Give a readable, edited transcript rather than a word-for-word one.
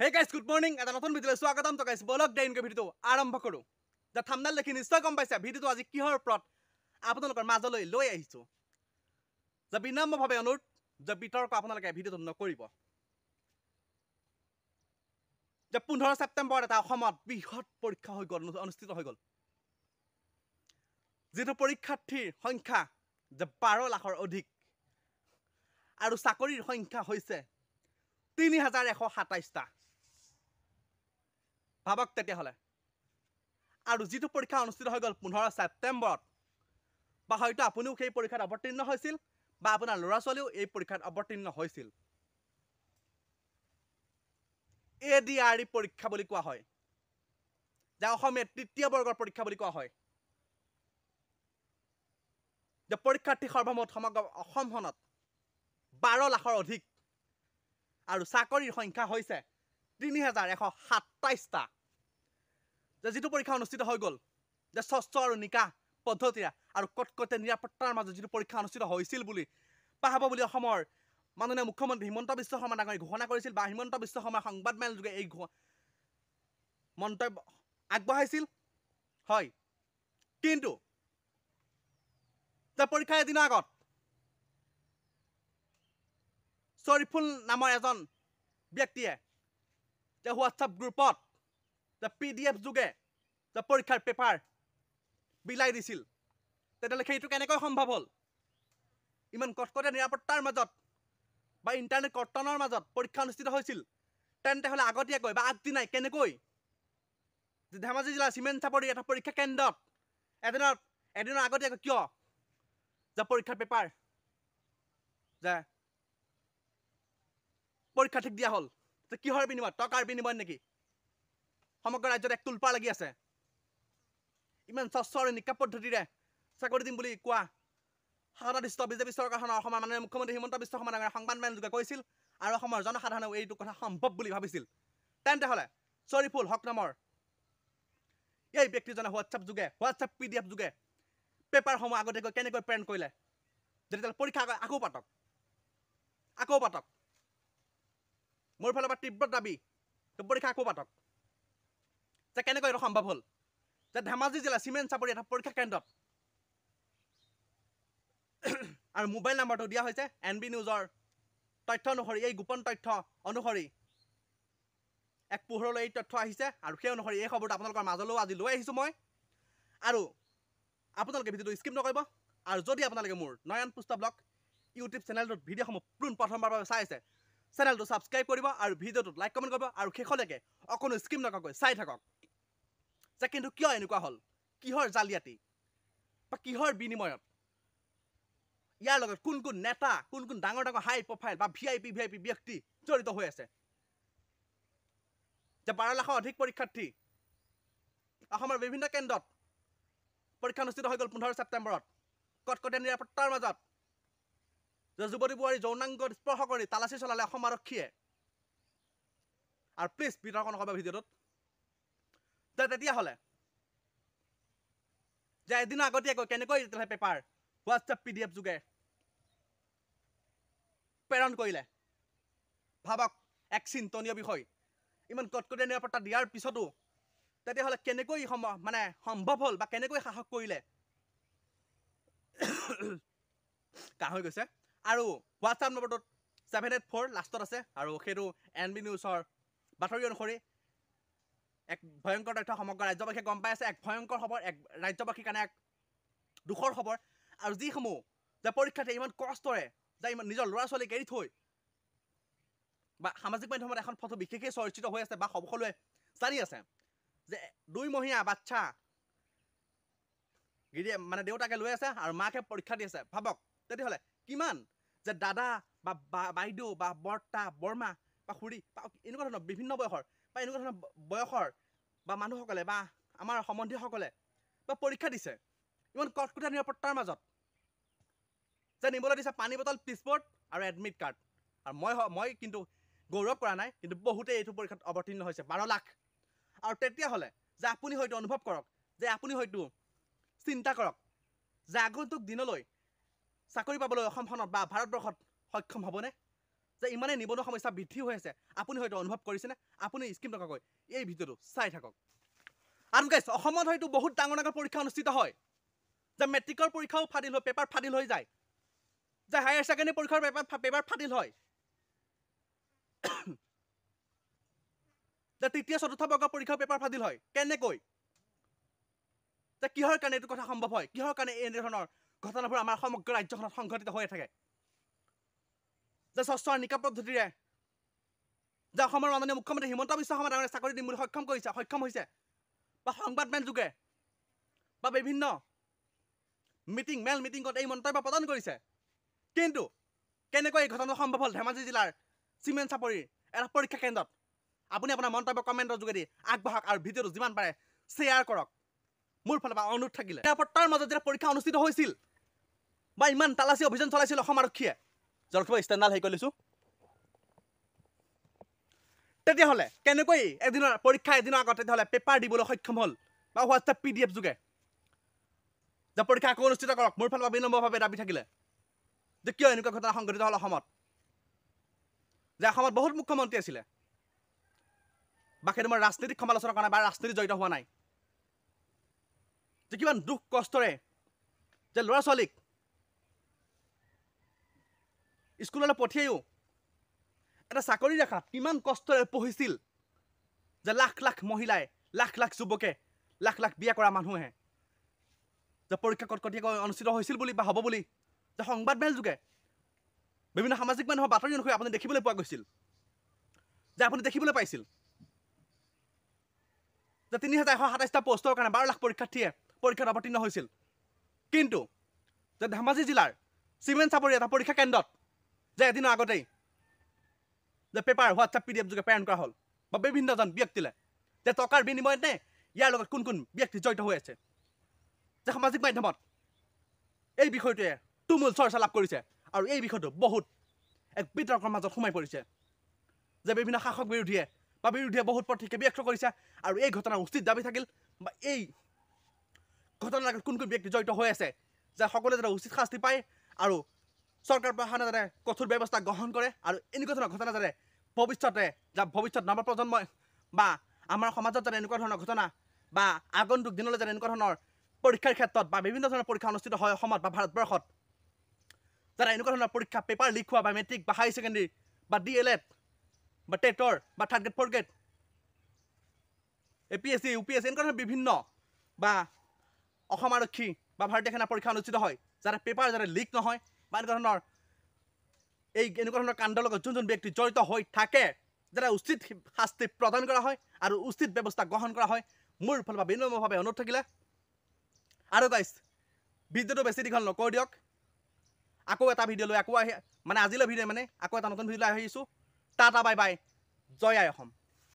Hey guys, good morning. এটা নতুন ভিডিঅ'লৈ স্বাগতম। তো গাইস বলক ডাইনকে ভিডিঅ'টো আৰম্ভ কৰো। যে থাম্বনেল দেখি নিশ্চয় গম পাইছা ভিডিঅ'টো আজি কিহৰ ওপৰত আপোনালোকৰ মাজলৈ লৈ আহিছো। যে বিনম্ৰভাৱে অনুৰোধ যে বিতৰ্ক আপোনালোকে ভিডিঅ'টো নকৰিব। যে 15 ছেপ্টেম্বৰত এটা অসমত বৃহৎ পৰীক্ষা হৈ গ'ল অনুষ্ঠিত হৈ গ'ল। যেটো পৰীক্ষাৰ্থীৰ সংখ্যা যে 12 লাখৰ অধিক আৰু চাকৰিৰ সংখ্যা হৈছে 3127টা। ভাবক তেতিয়াহ'লে আৰু যেটো পৰীক্ষা অনুষ্ঠিত হৈ গ'ল 15 ছেপ্টেম্বৰত বা হয়তো আপুনিও সেই পৰীক্ষাত অৱতীৰ্ণ হৈছিল বা আপোনাৰ ল'ৰা ছোৱালীও এই পৰীক্ষাত অৱতীৰ্ণ হৈছিল। ADRE পৰীক্ষা বুলি কোৱা হয়। যে অসমীয়া তৃতীয় বৰ্গৰ পৰীক্ষা বুলি কোৱা হয়। যে পৰীক্ষাৰ্থী সৰ্বমুঠ সমগ্ৰ অসমখনত 12 লাখৰ অধিক আৰু চাকৰিৰ সংখ্যা হৈছে 3127টা। যে যেটো পৰীক্ষা অনুষ্ঠিত হৈ গ'ল যে স্বচ্ছ আৰু নিকা পদ্ধতিৰে আৰু কটকটীয়া নিৰাপত্তাৰ মাজত যেটো পৰীক্ষা অনুষ্ঠিত হৈছিল বুলি পাহাব বুলি অসমৰ মাননীয় মুখ্যমন্ত্ৰী হিমন্ত বিশ্ব শৰ্মা ডাঙৰীয়াই ঘোষণা কৰিছিল বা হিমন্ত বিশ্ব শৰ্মাৰ সংবাদমেল যোগে এই মন্তব্য আগবঢ়াইছিল। হয়, কিন্তু যে পৰীক্ষাৰ এদিনৰ আগত শৰীফুল নামৰ এজন ব্যক্তিয়ে যে হোৱাটছআপ গ্ৰুপত যে PDF যোগে যে পৰীক্ষাৰ পেপাৰ বিলাই দিছিল। তেতিয়াহ'লে সেইটো কেনেকৈ সম্ভৱ হ'ল? ইমান কটকটীয়া নিৰাপত্তাৰ মাজত বা ইণ্টাৰনেট কৰ্তনৰ মাজত পৰীক্ষা অনুষ্ঠিত হৈছিল। তেন্তে হ'লে আগতীয়াকৈ বা আগদিনাই কেনেকৈ যে ধেমাজি জিলাৰ চিমেণ্ট চাপৰি এটা পৰীক্ষা কেন্দ্ৰত এদিনৰ আগতীয়াকৈ কিয় যে পৰীক্ষাৰ পেপাৰ যে পৰীক্ষাৰ্থীক দিয়া হ'ল? যে কিহৰ বিনিময়ত? টকাৰ বিনিময়ত নেকি? সমগ্ৰ ৰাজ্যত এক তুলপাৰ লাগি আছে। ইমান স্বচ্ছ আৰু নিকা পদ্ধতিৰে চাকৰি দিম বুলি কোৱা শাসনাধিষ্ঠ বিজেপি চৰকাৰখনৰ অসমৰ মাননীয় মুখ্যমন্ত্ৰী হিমন্ত বিশ্ব শৰ্মা ডাঙৰীয়াই সংবাদমেল যোগে কৈছিল আৰু অসমৰ জনসাধাৰণেও এইটো কথা সম্ভৱ বুলি ভাবিছিল। তেন্তে হ'লে শৰীফুল হক নামৰ এই ব্যক্তিজনে হোৱাটছআপ PDF যোগে পেপাৰসমূহ আগতীয়াকৈ কেনেকৈ প্ৰেৰণ কৰিলে? যেতিয়াহ'লে পৰীক্ষা আকৌ পাতক। মোৰ ফালৰ পৰা তীব্ৰ দাবী পৰীক্ষা আকৌ পাতক। যে কেনেকৈ এইটো সম্ভৱ হ'ল? যে ধেমাজি জিলা চিমেণ্ট চাপৰি এটা পৰীক্ষা কেন্দ্ৰত আৰু মোবাইল নম্বৰটো দিয়া হৈছে NB নিউজৰ তথ্য অনুসৰি এই গোপন তথ্য অনুসৰি এক পোহৰলৈ এই তথ্য আহিছে আৰু সেই অনুসৰি এই খবৰটো আপোনালোকৰ মাজলৈও আজি লৈ আহিছোঁ মই। আৰু আপোনালোকে ভিডিঅ'টো স্কিপ নকৰিব। আৰু যদি আপোনালোকে মোৰ নয়ন পুষ্ট ব্লগ ইউটিউব চেনেলটোত ভিডিঅ'সমূহ প্ৰথমবাৰৰ বাবে চাই আছে চেনেলটো ছাবস্ক্ৰাইব কৰিব আৰু ভিডিঅ'টোত লাইক কমেণ্ট কৰিব আৰু শেষলৈকে অকণো স্কিপ নকৰাকৈ চাই থাকক। যে কিন্তু কিয় এনেকুৱা হ'ল? কিহৰ জালিয়াতি বা কিহৰ বিনিময়ত? ইয়াৰ লগত কোন নেতা কোন ডাঙৰ হাই প্ৰফাইল বা VIP ব্যক্তি জড়িত হৈ আছে? যে 12 লাখৰ অধিক পৰীক্ষাৰ্থী অসমৰ বিভিন্ন কেন্দ্ৰত পৰীক্ষা অনুষ্ঠিত হৈ গ'ল 15 ছেপ্টেম্বৰত কটকটীয়া নিৰাপত্তাৰ মাজত। যে যুৱতী বোৱাৰী যৌনাংগ স্পৰ্শ কৰি তালাচী চলালে অসম আৰক্ষীয়ে। আৰু প্লিজ বিতৰ্ক নকৰিব ভিডিঅ'টোত। যে তেতিয়াহ'লে যে এদিনৰ আগতীয়াকৈ কেনেকৈ পেপাৰ হোৱাটছআপ PDF যোগে প্ৰেৰণ কৰিলে? ভাবক, এক চিন্তনীয় বিষয়। ইমান কটকটীয়া নিৰাপত্তা দিয়াৰ পিছতো তেতিয়াহ'লে কেনেকৈ সম্ভৱ হ'ল বা কেনেকৈ সাহস কৰিলে? কাহ হৈ গৈছে। আৰু হোৱাটছআপ নম্বৰটোত 784 লাষ্টত আছে আৰু সেইটো NB নিউজৰ বাতৰি অনুসৰি এক ভয়ংকৰ তথ্য সমগ্ৰ ৰাজ্যবাসীয়ে গম পাই আছে। এক ভয়ংকৰ খবৰ, এক ৰাজ্যবাসীৰ কাৰণে এক দুখৰ খবৰ। আৰু যিসমূহ যে পৰীক্ষাৰ্থীয়ে ইমান কষ্টৰে যে ইমান নিজৰ ল'ৰা ছোৱালীক এৰি থৈ বা সামাজিক মাধ্যমত এখন ফটো বিশেষকৈ চৰ্চিত হৈ আছে বা সকলোৱে জানি আছে যে 2 মহীয়া বাচ্চা দেউতাকে লৈ আছে আৰু মাকে পৰীক্ষা দি আছে। ভাবক তেতিয়াহ'লে কিমান যে দাদা বা বাইদেউ বা বৰ্তা বৰমা বা খুৰী বা এনেকুৱা ধৰণৰ বিভিন্ন বয়সৰ বা মানুহসকলে বা আমাৰ সম্বন্ধীয়সকলে বা পৰীক্ষা দিছে ইমান কটকটীয়া নিৰাপত্তাৰ মাজত। যে নিবলৈ দিছে পানী বটল, পিছপৰ্ট আৰু এডমিট কাৰ্ড। আৰু মই কিন্তু গৌৰৱ কৰা নাই, কিন্তু বহুতেই এইটো পৰীক্ষাত অৱতীৰ্ণ হৈছে 12 লাখ। আৰু তেতিয়াহ'লে যে আপুনি হয়তো অনুভৱ কৰক, যে আপুনি হয়তো চিন্তা কৰক যে আগন্তুক দিনলৈ চাকৰি পাবলৈ অসমখনত বা ভাৰতবৰ্ষত সক্ষম হ'বনে? যে ইমানেই নিবনুৱা সমস্যা বৃদ্ধি হৈ আছে আপুনি হয়তো অনুভৱ কৰিছেনে আপুনি স্কিপ নকৰাকৈ এই ভিডিঅ'টো চাই থাকক আৰু গাইছ অসমত হয়তো বহুত ডাঙৰ ডাঙৰ পৰীক্ষা অনুষ্ঠিত হয় যে মেট্ৰিকৰ পৰীক্ষাও ফাদিল হয় পেপাৰ ফাদিল হৈ যায় যে হায়াৰ ছেকেণ্ডেৰী পৰীক্ষাৰ পেপাৰ ফাদিল হয় যে তৃতীয় চতুৰ্থ বৰ্গৰ পৰীক্ষাৰ পেপাৰ ফাদিল হয় কেনেকৈ যে কিহৰ কাৰণে এইটো কথা সম্ভৱ হয় কিহৰ কাৰণে এই ধৰণৰ ঘটনাবোৰ আমাৰ সমগ্ৰ ৰাজ্যখনত সংঘটিত হৈ থাকে যে স্বচ্ছ আৰু নিকা পদ্ধতিৰে যে অসমৰ মাননীয় মুখ্যমন্ত্ৰী হিমন্ত বিশ্ব শৰ্মা ডাঙৰীয়াই চাকৰি দিম বুলি সক্ষম হৈছে বা সংবাদমেল যোগে বা বিভিন্ন মেল মিটিঙত এই মন্তব্য প্ৰদান কৰিছে কিন্তু কেনেকৈ এই ঘটনা সম্ভৱ হ'ল ধেমাজি জিলাৰ চিমেণ্ট চাপৰিৰ এটা পৰীক্ষা কেন্দ্ৰত আপুনি আপোনাৰ মন্তব্য কমেণ্টৰ যোগেদি আগবঢ়াওক আৰু ভিডিঅ'টো যিমান পাৰে শ্বেয়াৰ কৰক মোৰ ফালৰ পৰা অনুৰোধ থাকিলে নিৰাপত্তাৰ মাজত যেতিয়া পৰীক্ষা অনুষ্ঠিত হৈছিল বা ইমান তালাচী অভিযান চলাইছিল অসম আৰক্ষীয়ে জলখিবা ষ্টেণ্ডাল হেৰি কৰি লৈছোঁ তেতিয়াহ'লে কেনেকৈ এদিনৰ পৰীক্ষা এদিনৰ আগত তেতিয়াহ'লে পেপাৰ দিবলৈ সক্ষম হ'ল বা হোৱাটছএপ PDF যোগে যে পৰীক্ষা আকৌ অনুষ্ঠিত কৰক মোৰ ফালৰ পৰা বিনম্ৰভাৱে দাবী থাকিলে যে কিয় এনেকুৱা ঘটনা সংঘটিত হ'ল অসমত যে অসমত বহুত মুখ্যমন্ত্ৰী আছিলে বা সেইটো মই ৰাজনীতিক সমালোচনা কৰা নাই বা ৰাজনীতি জড়িত হোৱা নাই যে কিমান দুখ কষ্টৰে যে ল'ৰা ছোৱালীক স্কুললৈ পঠিয়াইও এটা চাকৰি দেখাত কিমান কষ্টৰে পঢ়িছিল যে লাখ লাখ মহিলাই লাখ লাখ যুৱকে লাখ লাখ বিয়া কৰা মানুহে যে পৰীক্ষা কটকটীয়াকৈ অনুষ্ঠিত হৈছিল বুলি বা হ'ব বুলি যে সংবাদমেল যোগে বিভিন্ন সামাজিক মানুহৰ বাতৰি অনুসৰি আপুনি দেখিবলৈ পোৱা গৈছিল যে আপুনি দেখিবলৈ পাইছিল যে 3127টা পোষ্টৰ কাৰণে 12 লাখ পৰীক্ষাৰ্থীয়ে পৰীক্ষাত অৱতীৰ্ণ হৈছিল কিন্তু যে ধেমাজি জিলাৰ চিমেণ্ট চাপৰি এটা পৰীক্ষা কেন্দ্ৰত যে এদিনৰ আগতেই যে পেপাৰ হোৱাটছএপ PDF যোগে প্ৰেৰণ কৰা হ'ল বা বিভিন্নজন ব্যক্তিলে যে টকাৰ বিনিময়ত নে ইয়াৰ লগত কোন কোন ব্যক্তি জড়িত হৈ আছে যে সামাজিক মাধ্যমত এই বিষয়টোৱে তুমুল চৰ্চা লাভ কৰিছে আৰু এই বিষয়টো বহুত এক বিতৰ্কৰ মাজত সোমাই পৰিছে যে বিভিন্ন শাসক বিৰোধীয়ে বা বিৰোধীয়ে বহুত প্ৰতিক্ৰিয়া ব্যক্ত কৰিছে আৰু এই ঘটনাৰ উচিত দাবী থাকিল বা এই ঘটনাৰ লগত কোন কোন ব্যক্তি জড়িত হৈ আছে যে সকলোৱে যাতে উচিত শাস্তি পায় আৰু চৰকাৰ প্ৰশাসনে যাতে কঠোৰ ব্যৱস্থা গ্ৰহণ কৰে আৰু এনেকুৱা ধৰণৰ ঘটনা যাতে ভৱিষ্যত নৱপ্ৰজন্মই বা আমাৰ সমাজত যাতে এনেকুৱা ধৰণৰ ঘটনা বা আগন্তুক দিনলৈ যাতে এনেকুৱা ধৰণৰ পৰীক্ষাৰ ক্ষেত্ৰত বা বিভিন্ন ধৰণৰ পৰীক্ষা অনুষ্ঠিত হয় অসমত বা ভাৰতবৰ্ষত যাতে এনেকুৱা ধৰণৰ পৰীক্ষা পেপাৰ লিক হোৱা বা মেট্ৰিক বা হাই ছেকেণ্ডেৰী বা DLED বা টেটৰ বা third grade 4th grade APSC UPSC এনেকুৱা ধৰণৰ বিভিন্ন বা অসম আৰক্ষী বা ভাৰতীয় সেনা পৰীক্ষা অনুষ্ঠিত হয় যাতে পেপাৰ যাতে লিক নহয় বা এনেকুৱা ধৰণৰ কাণ্ডৰ লগত যোন ব্যক্তি জড়িত হৈ থাকে যাতে উচিত শাস্তি প্ৰদান কৰা হয় আৰু উচিত ব্যৱস্থা গ্ৰহণ কৰা হয় মোৰ ফালৰ পৰা বিনম্ৰভাৱে অনুৰোধ থাকিলে আৰু গাইছ ভিডিঅ'টো বেছি দীঘল নকৰি দিয়ক আকৌ এটা ভিডিঅ' লৈ আকৌ আজিলৈ ভিডিঅ' আকৌ এটা নতুন ভিডিঅ' লৈ আহিছোঁ টাটা বাই বাই জয় আই অসম।